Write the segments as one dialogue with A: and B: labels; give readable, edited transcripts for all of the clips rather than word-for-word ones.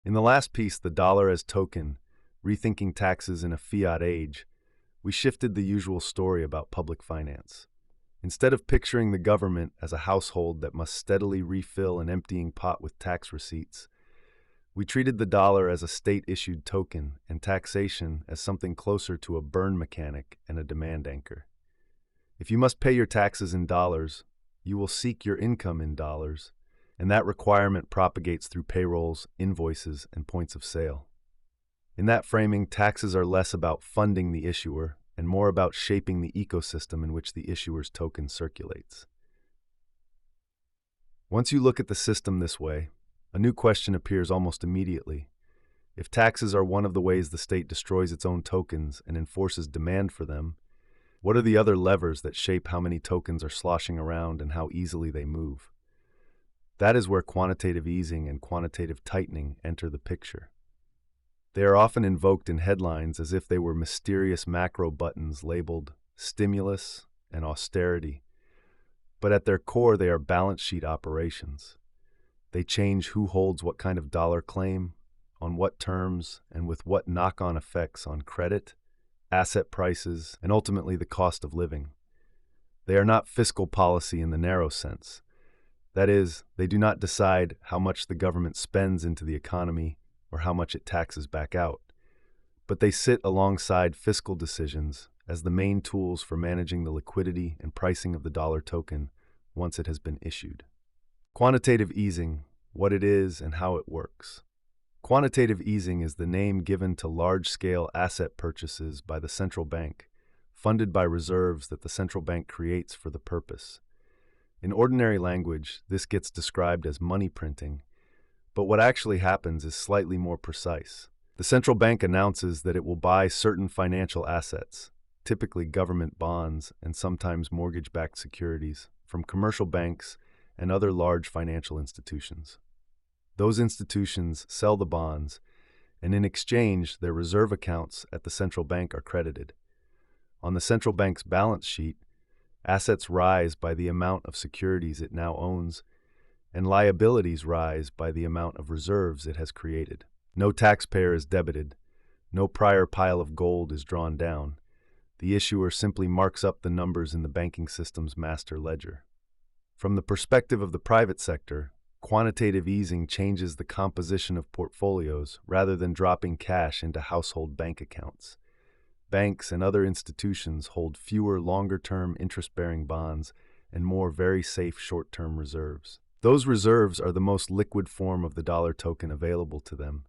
A: In the last piece, The Dollar as Token, Rethinking Taxes in a Fiat Age, we shifted the usual story about public finance. Instead of picturing the government as a household that must steadily refill an emptying pot with tax receipts, we treated the dollar as a state-issued token and taxation as something closer to a burn mechanic and a demand anchor. If you must pay your taxes in dollars, you will seek your income in dollars, and that requirement propagates through payrolls, invoices, and points of sale. In that framing, taxes are less about funding the issuer and more about shaping the ecosystem in which the issuer's token circulates. Once you look at the system this way, a new question appears almost immediately. If taxes are one of the ways the state destroys its own tokens and enforces demand for them, what are the other levers that shape how many tokens are sloshing around and how easily they move? That is where quantitative easing and quantitative tightening enter the picture. They are often invoked in headlines as if they were mysterious macro buttons labeled stimulus and austerity, but at their core they are balance sheet operations. They change who holds what kind of dollar claim, on what terms, and with what knock-on effects on credit, asset prices, and ultimately the cost of living. They are not fiscal policy in the narrow sense. That is, they do not decide how much the government spends into the economy or how much it taxes back out, but they sit alongside fiscal decisions as the main tools for managing the liquidity and pricing of the dollar token once it has been issued. Quantitative easing, what it is and how it works. Quantitative easing is the name given to large-scale asset purchases by the central bank, funded by reserves that the central bank creates for the purpose. In ordinary language, this gets described as money printing, but what actually happens is slightly more precise. The central bank announces that it will buy certain financial assets, typically government bonds and sometimes mortgage-backed securities, from commercial banks and other large financial institutions. Those institutions sell the bonds, and in exchange, their reserve accounts at the central bank are credited. On the central bank's balance sheet, assets rise by the amount of securities it now owns, and liabilities rise by the amount of reserves it has created. No taxpayer is debited, no prior pile of gold is drawn down. The issuer simply marks up the numbers in the banking system's master ledger. From the perspective of the private sector, quantitative easing changes the composition of portfolios rather than dropping cash into household bank accounts. Banks and other institutions hold fewer longer-term interest-bearing bonds and more very safe short-term reserves. Those reserves are the most liquid form of the dollar token available to them,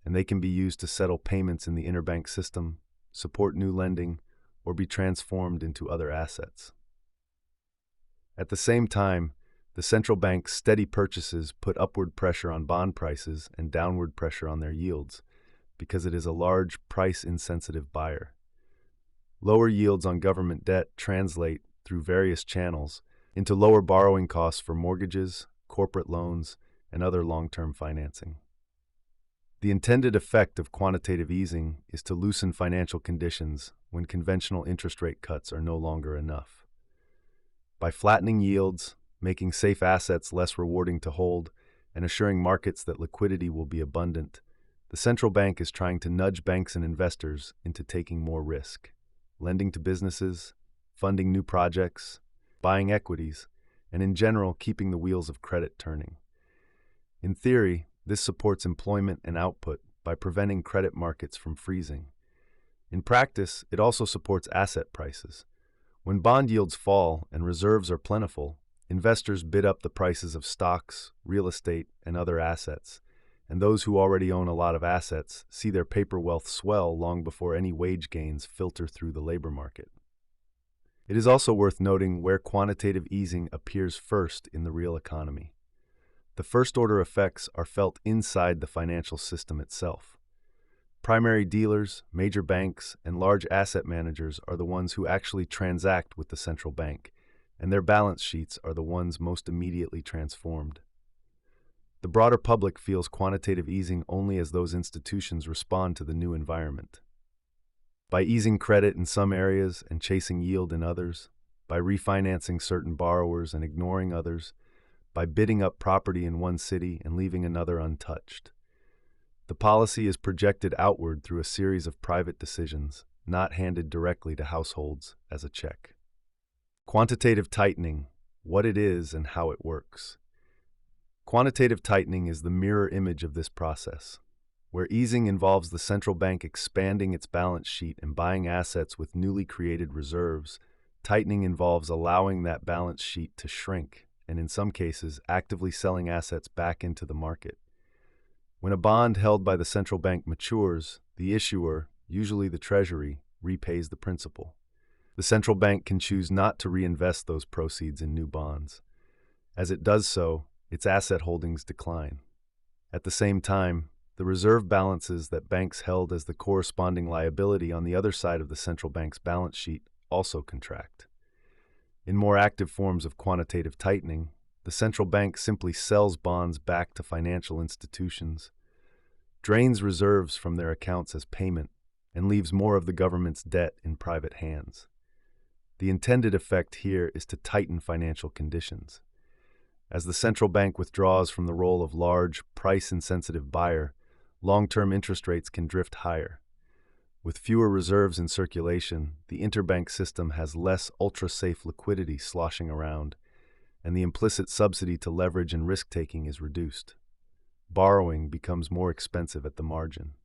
A: and they can be used to settle payments in the interbank system, support new lending, or be transformed into other assets. At the same time, the central bank's steady purchases put upward pressure on bond prices and downward pressure on their yields, because it is a large, price-insensitive buyer. Lower yields on government debt translate, through various channels, into lower borrowing costs for mortgages, corporate loans, and other long-term financing. The intended effect of quantitative easing is to loosen financial conditions when conventional interest rate cuts are no longer enough. By flattening yields, making safe assets less rewarding to hold, and assuring markets that liquidity will be abundant, the central bank is trying to nudge banks and investors into taking more risk, lending to businesses, funding new projects, buying equities, and in general keeping the wheels of credit turning. In theory, this supports employment and output by preventing credit markets from freezing. In practice, it also supports asset prices. When bond yields fall and reserves are plentiful, investors bid up the prices of stocks, real estate, and other assets, and those who already own a lot of assets see their paper wealth swell long before any wage gains filter through the labor market. It is also worth noting where quantitative easing appears first in the real economy. The first-order effects are felt inside the financial system itself. Primary dealers, major banks, and large asset managers are the ones who actually transact with the central bank, and their balance sheets are the ones most immediately transformed. The broader public feels quantitative easing only as those institutions respond to the new environment. By easing credit in some areas and chasing yield in others, by refinancing certain borrowers and ignoring others, by bidding up property in one city and leaving another untouched. The policy is projected outward through a series of private decisions, not handed directly to households as a check. Quantitative tightening, what it is and how it works. Quantitative tightening is the mirror image of this process, where easing involves the central bank expanding its balance sheet and buying assets with newly created reserves. Tightening involves allowing that balance sheet to shrink, and in some cases, actively selling assets back into the market. When a bond held by the central bank matures, the issuer, usually the Treasury, repays the principal. The central bank can choose not to reinvest those proceeds in new bonds. As it does so, its asset holdings decline. At the same time, the reserve balances that banks held as the corresponding liability on the other side of the central bank's balance sheet also contract. In more active forms of quantitative tightening, the central bank simply sells bonds back to financial institutions, drains reserves from their accounts as payment, and leaves more of the government's debt in private hands. The intended effect here is to tighten financial conditions. As the central bank withdraws from the role of large, price-insensitive buyer, long-term interest rates can drift higher. With fewer reserves in circulation, the interbank system has less ultra-safe liquidity sloshing around, and the implicit subsidy to leverage and risk-taking is reduced. Borrowing becomes more expensive at the margin.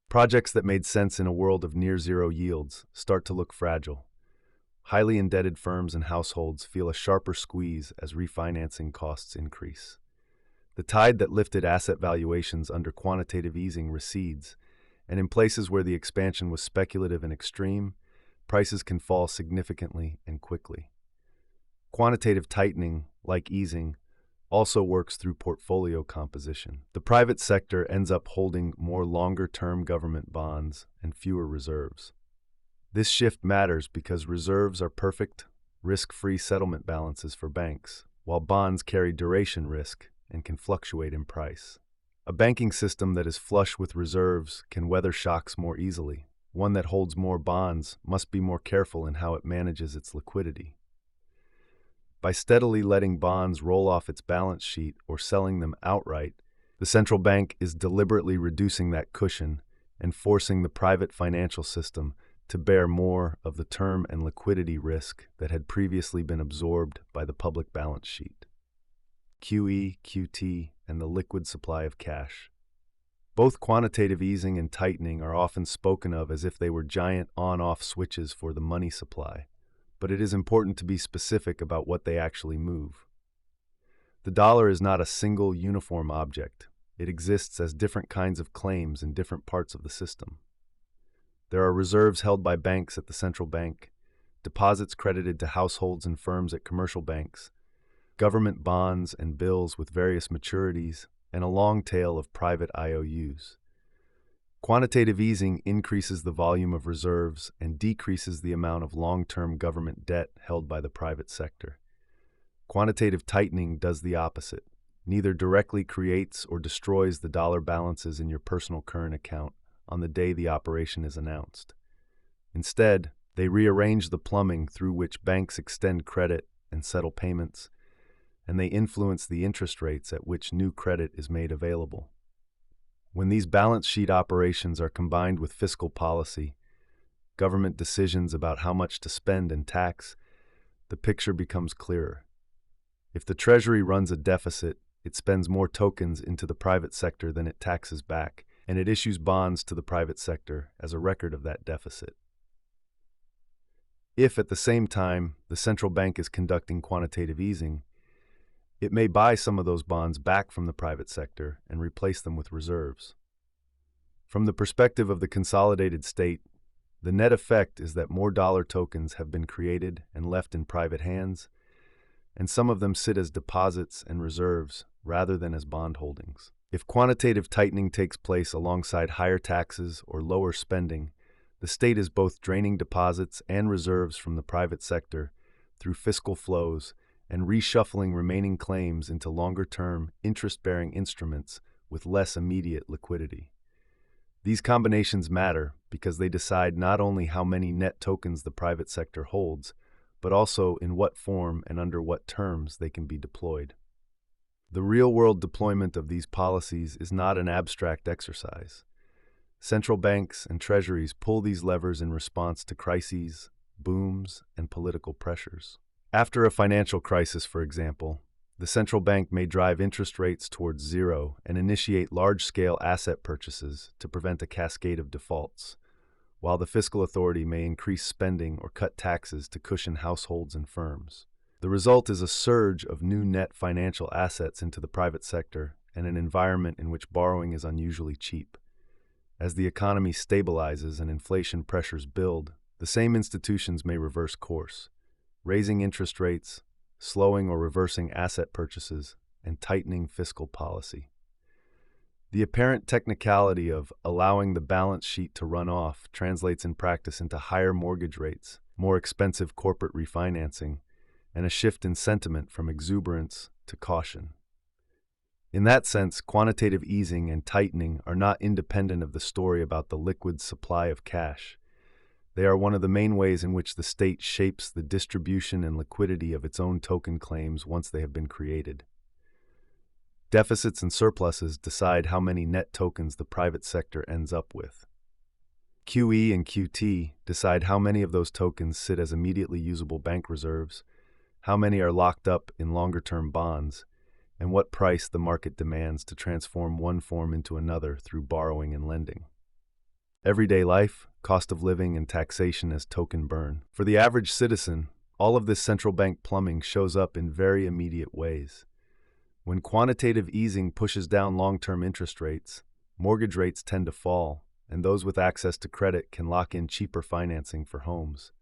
A: Projects that made sense in a world of near-zero yields start to look fragile. Highly indebted firms and households feel a sharper squeeze as refinancing costs increase. The tide that lifted asset valuations under quantitative easing recedes, and in places where the expansion was speculative and extreme, prices can fall significantly and quickly. Quantitative tightening, like easing, also works through portfolio composition. The private sector ends up holding more longer-term government bonds and fewer reserves. This shift matters because reserves are perfect, risk-free settlement balances for banks, while bonds carry duration risk and can fluctuate in price. A banking system that is flush with reserves can weather shocks more easily. One that holds more bonds must be more careful in how it manages its liquidity. By steadily letting bonds roll off its balance sheet or selling them outright, the central bank is deliberately reducing that cushion and forcing the private financial system to bear more of the term and liquidity risk that had previously been absorbed by the public balance sheet. QE, QT, and the liquid supply of cash. Both quantitative easing and tightening are often spoken of as if they were giant on-off switches for the money supply, but it is important to be specific about what they actually move. The dollar is not a single uniform object. It exists as different kinds of claims in different parts of the system. There are reserves held by banks at the central bank, deposits credited to households and firms at commercial banks, government bonds and bills with various maturities, and a long tail of private IOUs. Quantitative easing increases the volume of reserves and decreases the amount of long-term government debt held by the private sector. Quantitative tightening does the opposite. Neither directly creates or destroys the dollar balances in your personal current account on the day the operation is announced. Instead, they rearrange the plumbing through which banks extend credit and settle payments, and they influence the interest rates at which new credit is made available. When these balance sheet operations are combined with fiscal policy, government decisions about how much to spend and tax, the picture becomes clearer. If the Treasury runs a deficit, it spends more tokens into the private sector than it taxes back, and it issues bonds to the private sector as a record of that deficit. If, at the same time, the central bank is conducting quantitative easing, it may buy some of those bonds back from the private sector and replace them with reserves. From the perspective of the consolidated state, the net effect is that more dollar tokens have been created and left in private hands, and some of them sit as deposits and reserves rather than as bond holdings. If quantitative tightening takes place alongside higher taxes or lower spending, the state is both draining deposits and reserves from the private sector through fiscal flows and reshuffling remaining claims into longer-term, interest-bearing instruments with less immediate liquidity. These combinations matter because they decide not only how many net tokens the private sector holds, but also in what form and under what terms they can be deployed. The real-world deployment of these policies is not an abstract exercise. Central banks and treasuries pull these levers in response to crises, booms, and political pressures. After a financial crisis, for example, the central bank may drive interest rates towards zero and initiate large-scale asset purchases to prevent a cascade of defaults, while the fiscal authority may increase spending or cut taxes to cushion households and firms. The result is a surge of new net financial assets into the private sector and an environment in which borrowing is unusually cheap. As the economy stabilizes and inflation pressures build, the same institutions may reverse course, raising interest rates, slowing or reversing asset purchases, and tightening fiscal policy. The apparent technicality of allowing the balance sheet to run off translates in practice into higher mortgage rates, more expensive corporate refinancing, and a shift in sentiment from exuberance to caution. In that sense, quantitative easing and tightening are not independent of the story about the liquid supply of cash. They are one of the main ways in which the state shapes the distribution and liquidity of its own token claims once they have been created. Deficits and surpluses decide how many net tokens the private sector ends up with. QE and QT decide how many of those tokens sit as immediately usable bank reserves, how many are locked up in longer-term bonds, and what price the market demands to transform one form into another through borrowing and lending. Everyday life, cost of living, and taxation as token burn. For the average citizen, all of this central bank plumbing shows up in very immediate ways. When quantitative easing pushes down long-term interest rates, mortgage rates tend to fall, and those with access to credit can lock in cheaper financing for homes.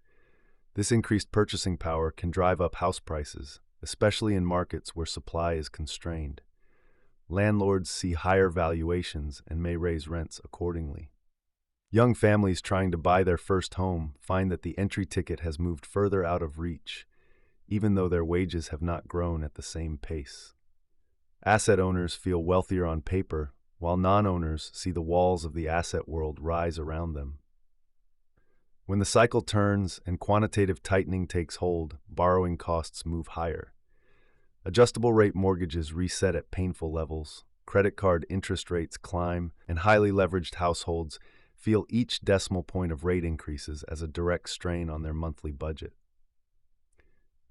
A: This increased purchasing power can drive up house prices, especially in markets where supply is constrained. Landlords see higher valuations and may raise rents accordingly. Young families trying to buy their first home find that the entry ticket has moved further out of reach, even though their wages have not grown at the same pace. Asset owners feel wealthier on paper, while non-owners see the walls of the asset world rise around them. When the cycle turns and quantitative tightening takes hold, borrowing costs move higher. Adjustable rate mortgages reset at painful levels, credit card interest rates climb, and highly leveraged households feel each decimal point of rate increases as a direct strain on their monthly budget.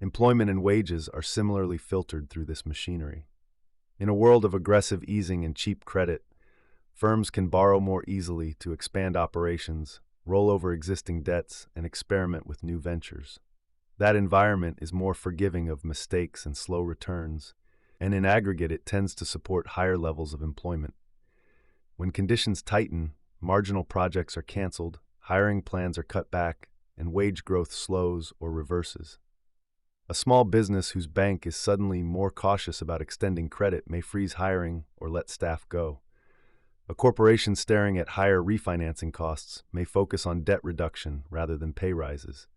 A: Employment and wages are similarly filtered through this machinery. In a world of aggressive easing and cheap credit, firms can borrow more easily to expand operations, roll over existing debts, and experiment with new ventures. That environment is more forgiving of mistakes and slow returns, and in aggregate it tends to support higher levels of employment. When conditions tighten, marginal projects are canceled, hiring plans are cut back, and wage growth slows or reverses. A small business whose bank is suddenly more cautious about extending credit may freeze hiring or let staff go. A corporation staring at higher refinancing costs may focus on debt reduction rather than pay rises.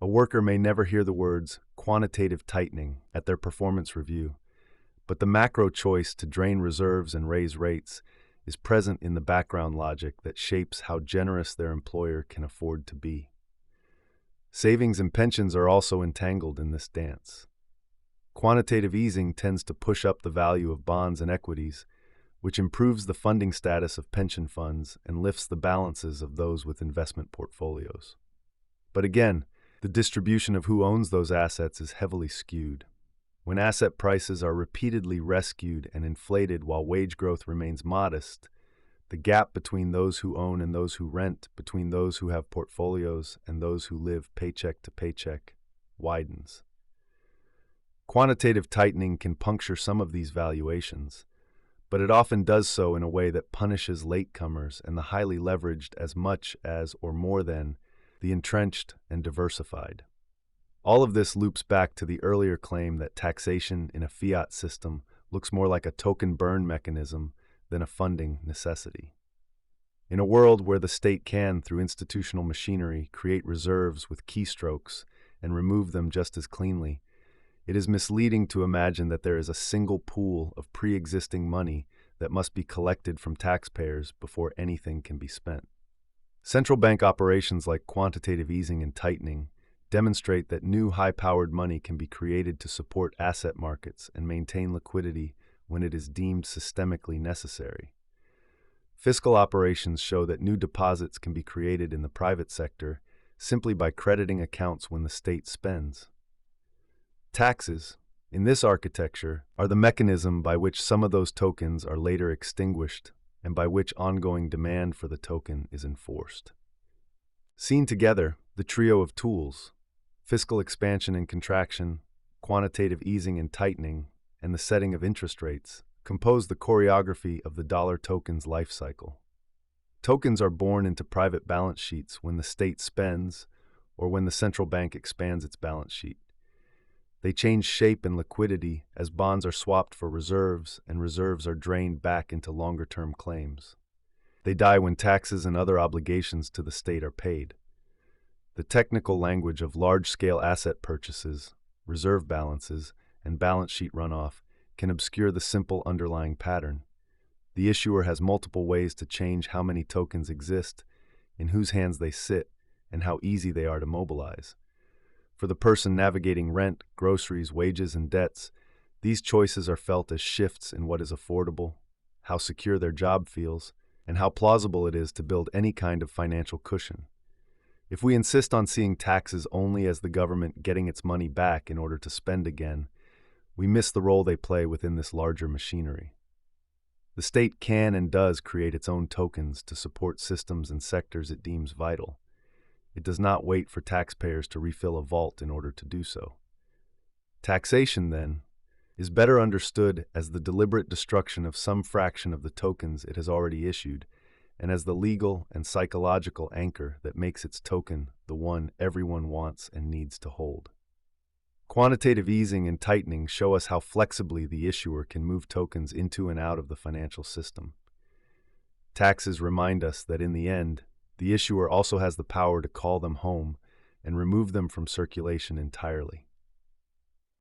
A: A worker may never hear the words quantitative tightening at their performance review, but the macro choice to drain reserves and raise rates is present in the background logic that shapes how generous their employer can afford to be. Savings and pensions are also entangled in this dance. Quantitative easing tends to push up the value of bonds and equities, which improves the funding status of pension funds and lifts the balances of those with investment portfolios. But again, the distribution of who owns those assets is heavily skewed. When asset prices are repeatedly rescued and inflated while wage growth remains modest, the gap between those who own and those who rent, between those who have portfolios and those who live paycheck to paycheck, widens. Quantitative tightening can puncture some of these valuations, but it often does so in a way that punishes latecomers and the highly leveraged as much as or more than the entrenched and diversified. All of this loops back to the earlier claim that taxation in a fiat system looks more like a token burn mechanism than a funding necessity. In a world where the state can, through institutional machinery, create reserves with keystrokes and remove them just as cleanly, it is misleading to imagine that there is a single pool of pre-existing money that must be collected from taxpayers before anything can be spent. Central bank operations like quantitative easing and tightening demonstrate that new high-powered money can be created to support asset markets and maintain liquidity when it is deemed systemically necessary. Fiscal operations show that new deposits can be created in the private sector simply by crediting accounts when the state spends. Taxes, in this architecture, are the mechanism by which some of those tokens are later extinguished and by which ongoing demand for the token is enforced. Seen together, the trio of tools, fiscal expansion and contraction, quantitative easing and tightening, and the setting of interest rates, compose the choreography of the dollar token's life cycle. Tokens are born into private balance sheets when the state spends or when the central bank expands its balance sheet. They change shape and liquidity as bonds are swapped for reserves and reserves are drained back into longer-term claims. They die when taxes and other obligations to the state are paid. The technical language of large-scale asset purchases, reserve balances, and balance sheet runoff can obscure the simple underlying pattern. The issuer has multiple ways to change how many tokens exist, in whose hands they sit, and how easy they are to mobilize. For the person navigating rent, groceries, wages, and debts, these choices are felt as shifts in what is affordable, how secure their job feels, and how plausible it is to build any kind of financial cushion. If we insist on seeing taxes only as the government getting its money back in order to spend again, we miss the role they play within this larger machinery. The state can and does create its own tokens to support systems and sectors it deems vital. It does not wait for taxpayers to refill a vault in order to do so. Taxation, then, is better understood as the deliberate destruction of some fraction of the tokens it has already issued, and as the legal and psychological anchor that makes its token the one everyone wants and needs to hold. Quantitative easing and tightening show us how flexibly the issuer can move tokens into and out of the financial system. Taxes remind us that in the end, the issuer also has the power to call them home and remove them from circulation entirely.